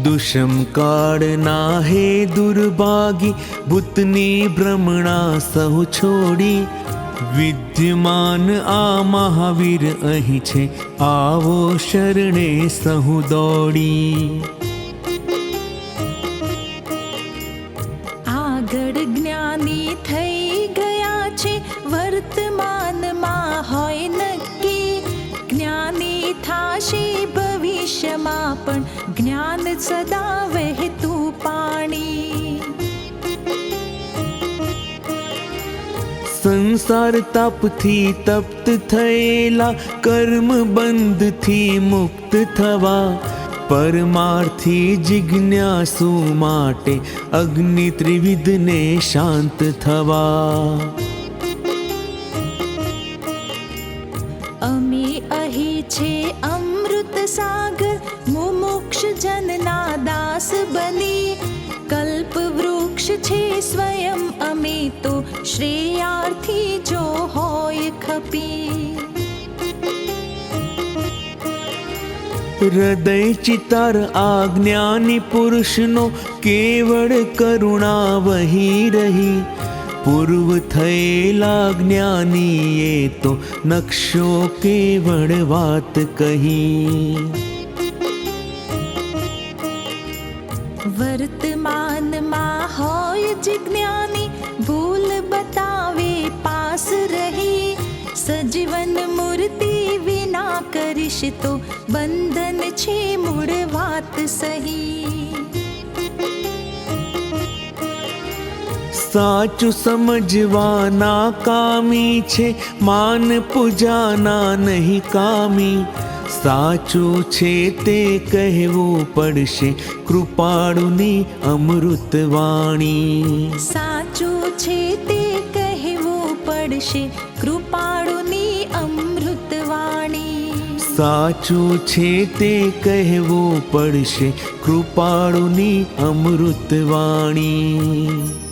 दुषम काળ નાહે દુર્ભાગી ભૂતની ભ્રમણા સહુ છોડી વિદ્યમાન આ મહાવીર અહીં છે આવો શરણે સહુ દોડી આગળ જ્ઞાની થઈ ગયા છે વર્તમાનમાં હોય નક્કી જ્ઞાની થાશે ભવિષ્યમાં પણ જ્ઞાન સદા વહેતું પાણી સંસાર તાપથી તપ્ત થયેલા કર્મ બંધથી મુક્ત થવા પરમાર્થી જિજ્ઞાસુ માટે અગ્નિ ત્રિવિધને શાંત થવા અમે અહીં છે અમૃત સાગર મુમુક્ષ જનના દાસ બની કલ્પ વૃક્ષ છે સ્વયં અમે તો શ્રેયાર્થી જો હોય ખપી હૃદય ચિતાર આ જ્ઞાની પુરુષનો કેવળ કરુણા વહી રહી પૂર્વ થયેલા જ્ઞાનીએ તો નકશો કેવળ વાત કહી વર્તમાનમાં હોય જિજ્ઞાની ભૂલ બતાવે પાસ રહી સજીવન મૂર્તિ વિના કરીશ તો બંધન છે મૂળ વાત સહી સાચું સમજવાના કામી છે માન પૂજાના નહીં કામી સાચું છે તે કહેવું પડશે કૃપાળુની અમૃતવાણી સાચું છે તે કહેવું પડશે કૃપાળુની અમૃતવાણી સાચું છે તે કહેવું પડશે કૃપાળુની અમૃતવાણી